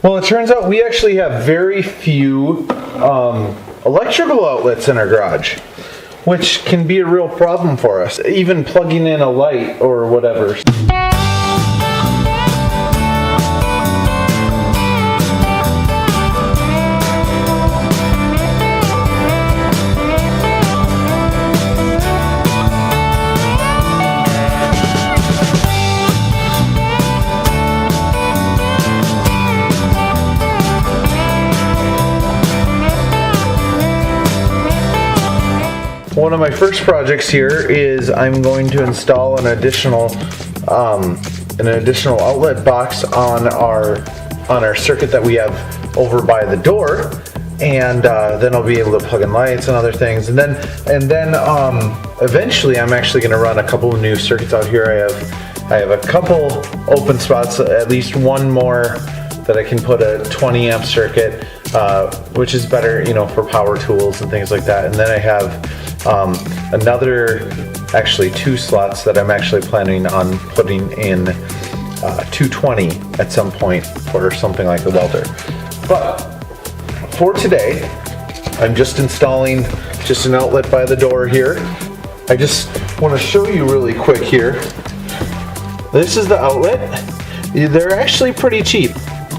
Well, it turns out we actually have very few electrical outlets in our garage, which can be a real problem for us, even plugging in a light or whatever. One of my first projects here is I'm going to install an additional outlet box on our circuit that we have over by the door, and then I'll be able to plug in lights and other things, and then eventually I'm actually going to run a couple of new circuits out here. I have a couple open spots, at least one more that I can put a 20 amp circuit, which is better, for power tools and things like that. And then I have actually two slots that I'm actually planning on putting in 220 at some point for something like the welder. But for today, I'm just installing just an outlet by the door here. I just want to show you really quick here. This is the outlet. They're actually pretty cheap.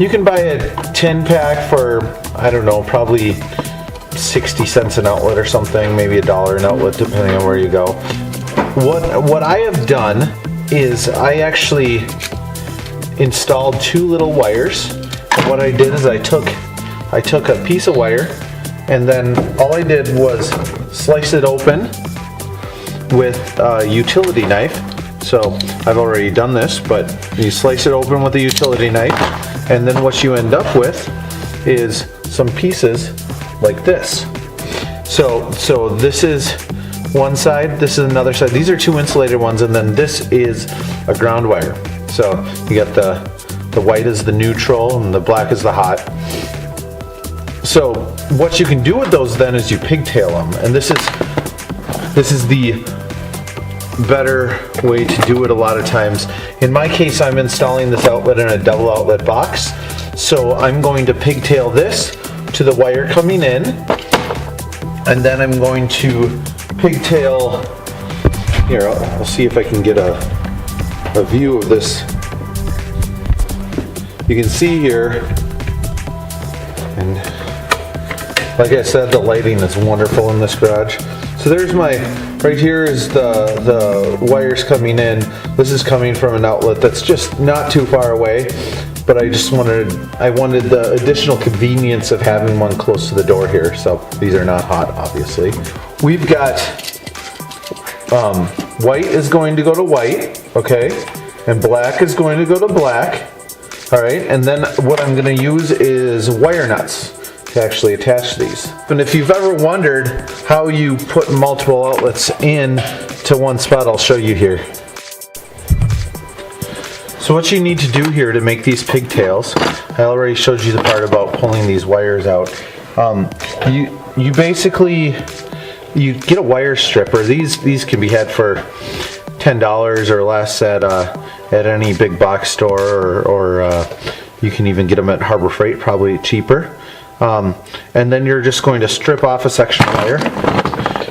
You can buy a 10 pack for, I don't know, probably 60 cents an outlet or something, maybe $1 an outlet depending on where you go. What I have done is I actually installed two little wires. And what I did is I took a piece of wire, and then all I did was slice it open with a utility knife. So I've already done this, but you slice it open with a utility knife, and then what you end up with is some pieces like this. So this is one side, this is another side. These are two insulated ones, and then this is a ground wire. So you got the white is the neutral and the black is the hot. So what you can do with those then is you pigtail them, and this is the better way to do it a lot of times. In my case, I'm installing this outlet in a double outlet box, so I'm going to pigtail this to the wire coming in, and then I'm going to pigtail here. I'll see if I can get a view of this. You can see here, and like I said, the lighting is wonderful in this garage. So there's right here is the wires coming in. This is coming from an outlet that's just not too far away, but I wanted the additional convenience of having one close to the door here. So these are not hot, obviously. We've got white is going to go to white, okay, and black is going to go to black. All right, and then what I'm going to use is wire nuts to actually attach these. And if you've ever wondered how you put multiple outlets in to one spot, I'll show you here. So what you need to do here to make these pigtails, I already showed you the part about pulling these wires out. You basically, you get a wire stripper. These can be had for $10 or less at any big box store, or you can even get them at Harbor Freight, probably cheaper. And then you're just going to strip off a section of wire.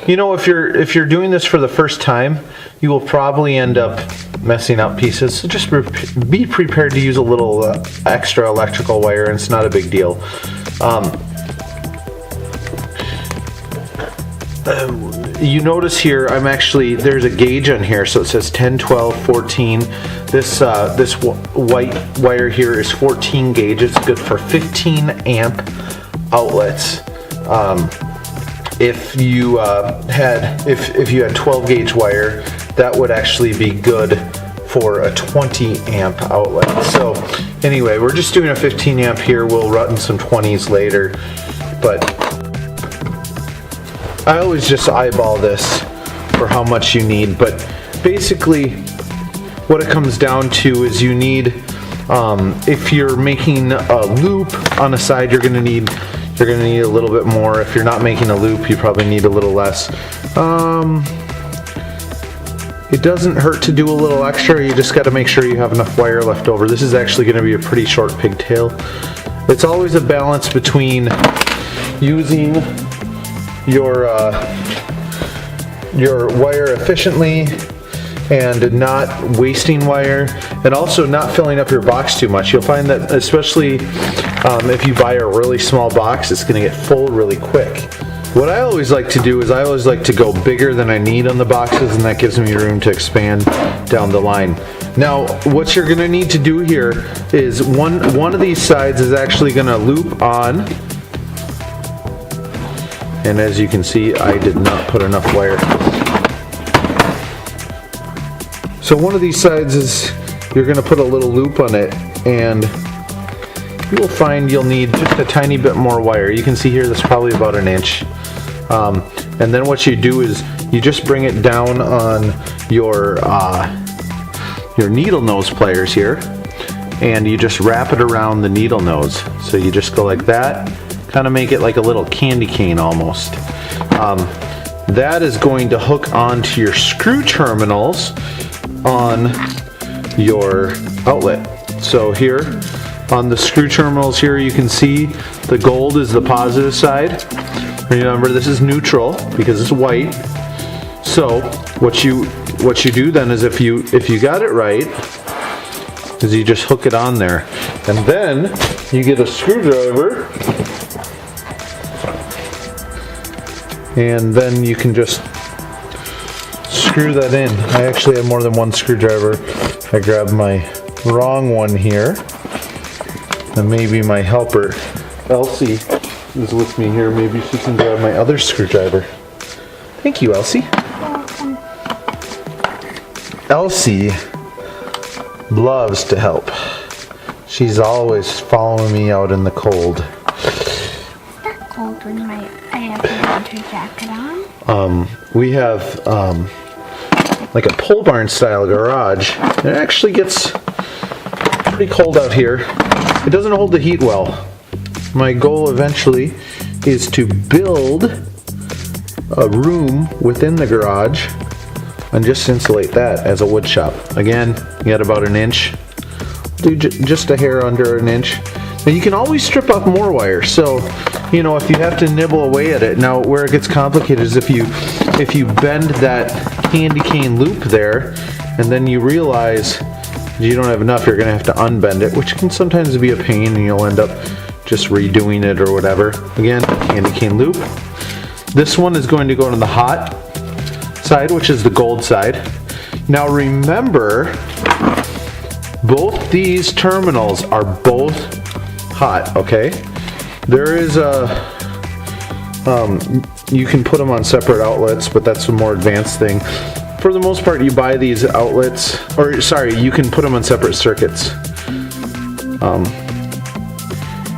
If you're doing this for the first time, you will probably end up messing up pieces. So just be prepared to use a little extra electrical wire, and it's not a big deal. You notice here, there's a gauge on here, so it says 10, 12, 14. This white wire here is 14 gauge. It's good for 15 amp outlets. If you had 12 gauge wire, that would actually be good for a 20 amp outlet. So anyway, we're just doing a 15 amp here. We'll run some 20s later, but I always just eyeball this for how much you need. But basically what it comes down to is you need, if you're making a loop on a side, you're gonna need a little bit more. If you're not making a loop, you probably need a little less. It doesn't hurt to do a little extra. You just got to make sure you have enough wire left over. This is actually going to be a pretty short pigtail, it's always a balance between using your wire efficiently and not wasting wire, and also not filling up your box too much. You'll find that especially if you buy a really small box, it's going to get full really quick. What I always like to do is I always like to go bigger than I need on the boxes, and that gives me room to expand down the line. Now, what you're going to need to do here is one of these sides is actually going to loop on, and as you can see, I did not put enough wire. So one of these sides is, you're going to put a little loop on it, and you will find you'll need just a tiny bit more wire. You can see here that's probably about an inch. And then what you do is you just bring it down on your needle nose pliers here, and you just wrap it around the needle nose. So you just go like that, kind of make it like a little candy cane almost. That is going to hook onto your screw terminals on your outlet. So here on the screw terminals here, you can see the gold is the positive side. Remember, this is neutral because it's white. So what you do then is if you got it right, is you just hook it on there, and then you get a screwdriver, and then you can just screw that in. I actually have more than one screwdriver. I grabbed my wrong one here, and maybe my helper Elsie is with me here. Maybe she can grab my other screwdriver. Thank you, Elsie. Elsie loves to help. She's always following me out in the cold. That cold when I have a winter jacket on. We have like a pole barn style garage. It actually gets pretty cold out here. It doesn't hold the heat well. My goal eventually is to build a room within the garage and just insulate that as a wood shop. Again, you got about an inch. Do just a hair under an inch. Now you can always strip off more wire, so you know, if you have to nibble away at it. Now where it gets complicated is if you bend that candy cane loop there and then you realize you don't have enough, you're gonna have to unbend it, which can sometimes be a pain, and you'll end up just redoing it or whatever. Again, candy cane loop. This one is going to go to the hot side, which is the gold side. Now remember, both these terminals are both hot, okay? There is a, you can put them on separate outlets, but that's a more advanced thing. For the most part, you buy these outlets, or sorry, you can put them on separate circuits.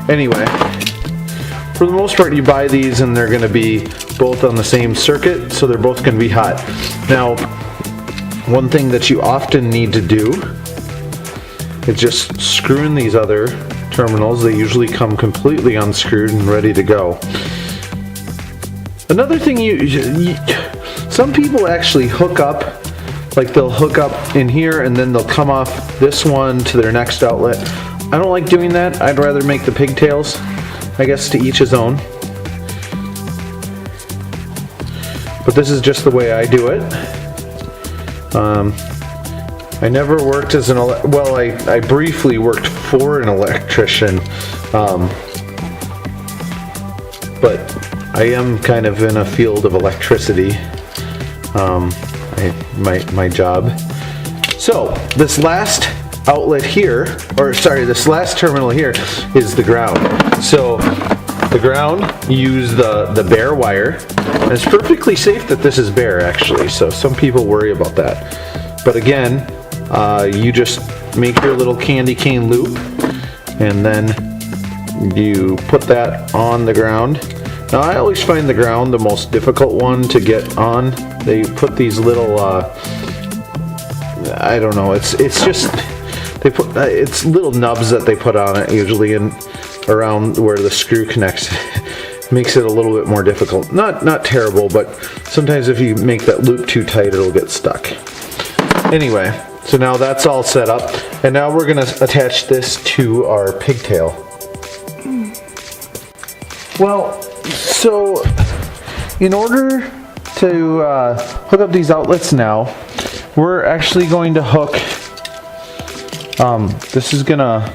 Anyway, for the most part, you buy these and they're going to be both on the same circuit, so they're both going to be hot. Now, one thing that you often need to do is just screw in these other terminals. They usually come completely unscrewed and ready to go. Another thing, some people actually hook up, like they'll hook up in here and then they'll come off this one to their next outlet. I don't like doing that. I'd rather make the pigtails. I guess to each his own. But this is just the way I do it. I never worked as an well, I briefly worked for an electrician, but I am kind of in a field of electricity. My job. So this last outlet here, or sorry, this last terminal here is the ground. So the ground, you use the bare wire, and it's perfectly safe that this is bare actually, so some people worry about that. But again, you just make your little candy cane loop, and then you put that on the ground. Now I always find the ground the most difficult one to get on. They put these little, I don't know, it's just, they put, it's little nubs that they put on it usually, and around where the screw connects. Makes it a little bit more difficult. Not terrible, but sometimes if you make that loop too tight, it'll get stuck. Anyway, so now that's all set up, and now we're going to attach this to our pigtail. Well, so in order to hook up these outlets now, we're actually going to hook, this is gonna,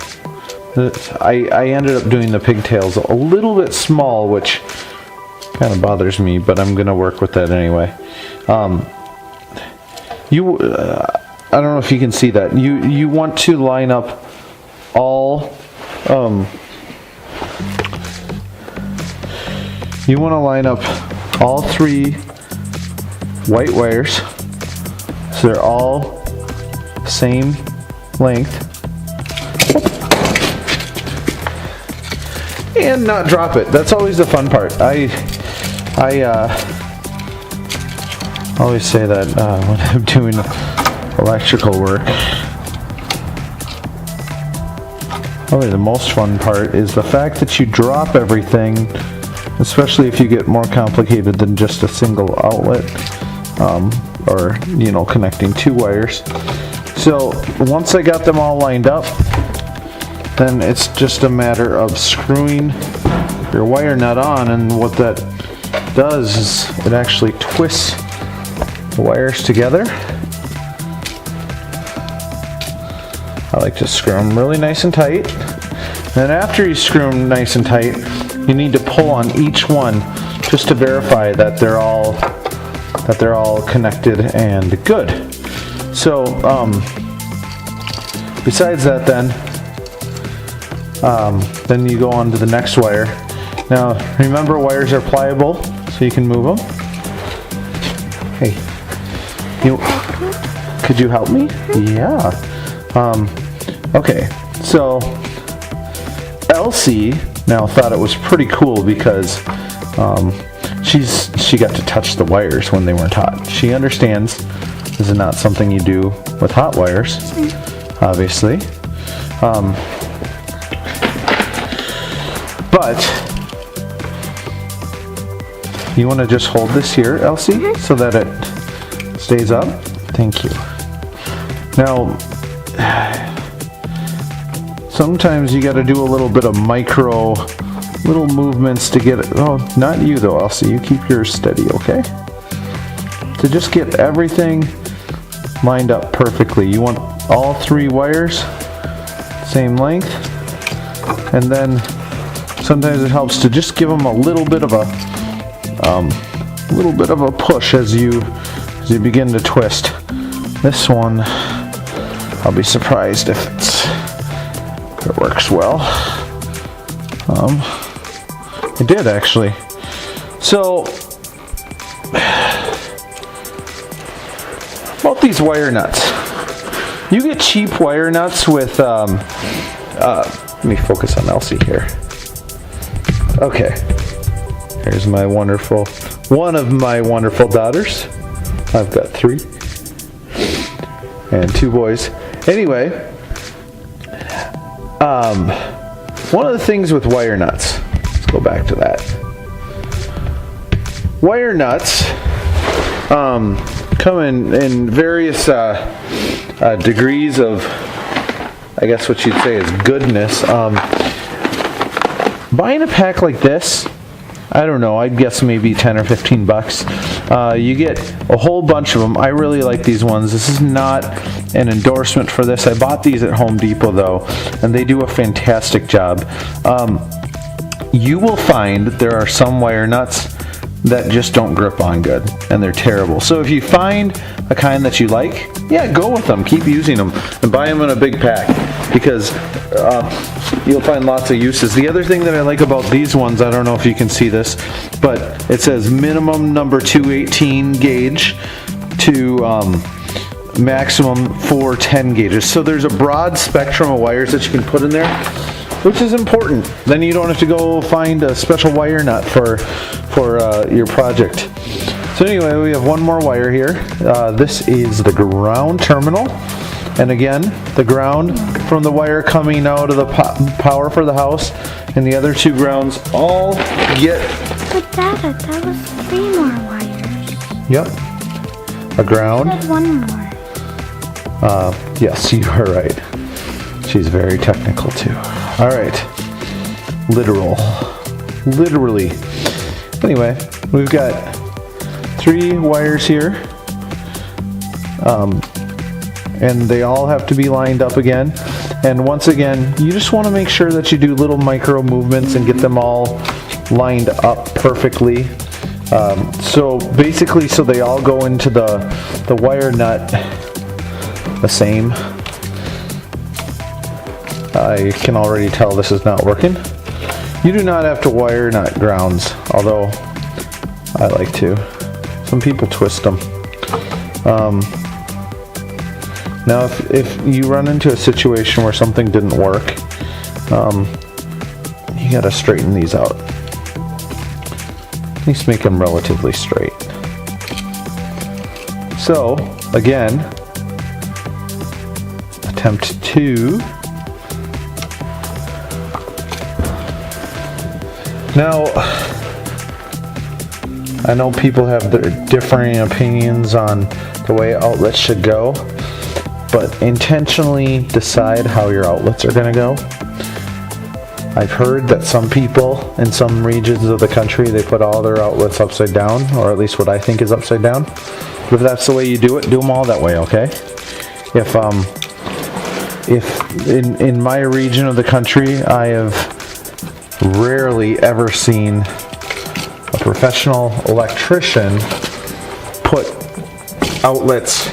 I ended up doing the pigtails a little bit small, which kind of bothers me, but I'm gonna work with that anyway. I don't know if you can see that. You want to line up all, you want to line up all 3 white wires so they're all same length, and not drop it. That's always the fun part. I always say that when I'm doing electrical work. Probably the most fun part is the fact that you drop everything, especially if you get more complicated than just a single outlet, or connecting 2 wires. So once I got them all lined up, then it's just a matter of screwing your wire nut on, and what that does is it actually twists the wires together. I like to screw them really nice and tight. Then after you screw them nice and tight, you need to pull on each one just to verify that they're all connected and good. So besides that, then you go on to the next wire. Now remember, wires are pliable, so you can move them. Hey, could you help me? Yeah. Okay, so Elsie now thought it was pretty cool because she got to touch the wires when they weren't hot. She understands this is not something you do with hot wires, obviously. But you want to just hold this here, Elsie, so that it stays up. Thank you. Now, sometimes you got to do a little bit of little movements to get it. Oh, not you though, Elsie. You keep yours steady, okay? To just get everything lined up perfectly. You want all 3 wires same length, and then sometimes it helps to just give them a little bit of a push as you begin to twist. This one, I'll be surprised if it works well. It did actually. So about these wire nuts, you get cheap wire nuts with. Let me focus on Elsie here. Okay, here's one of my wonderful daughters. I've got 3 and 2 boys. Anyway, one of the things with wire nuts, let's go back to that. Wire nuts come in various degrees of, I guess what you'd say is goodness. Buying a pack like this, I don't know, I'd guess maybe 10 or 15 bucks. You get a whole bunch of them. I really like these ones. This is not an endorsement for this. I bought these at Home Depot though, and they do a fantastic job. You will find that there are some wire nuts that just don't grip on good, and they're terrible. So if you find a kind that you like, yeah, go with them. Keep using them and buy them in a big pack, because you'll find lots of uses. The other thing that I like about these ones, I don't know if you can see this, but it says minimum number 218 gauge to maximum 410 gauges. So there's a broad spectrum of wires that you can put in there, which is important. Then you don't have to go find a special wire nut for your project. So anyway, we have one more wire here. This is the ground terminal. And again, the ground from the wire coming out of the power for the house, and the other 2 grounds all get... But Dada, that was 3 more wires. Yep. A ground. I said 1 more. Yes, you are right. She's very technical too. All right. Literal. literally. Anyway, we've got 3 wires here, and they all have to be lined up again. And once again, you just want to make sure that you do little micro movements and get them all lined up perfectly. So basically, so they all go into the wire nut the same. I can already tell this is not working. You do not have to wire nut grounds, although I like to. Some people twist them. Now if you run into a situation where something didn't work, you gotta straighten these out. At least make them relatively straight. So, again, attempt 2. Now, I know people have their differing opinions on the way outlets should go, but intentionally decide how your outlets are going to go. I've heard that some people in some regions of the country, they put all their outlets upside down, or at least what I think is upside down. But if that's the way you do it, do them all that way, okay? If in my region of the country, I have rarely ever seen a professional electrician put outlets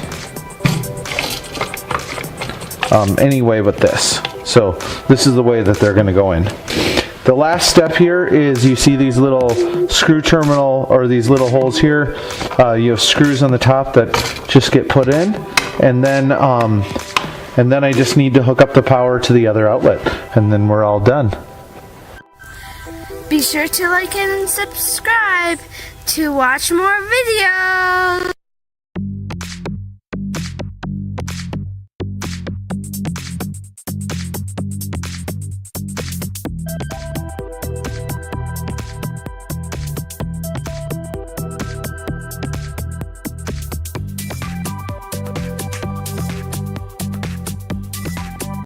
any way but this. So this is the way that they're going to go in. The last step here is you see these little screw terminal, or these little holes here. You have screws on the top that just get put in, and then I just need to hook up the power to the other outlet, and then we're all done. Be sure to like and subscribe to watch more videos.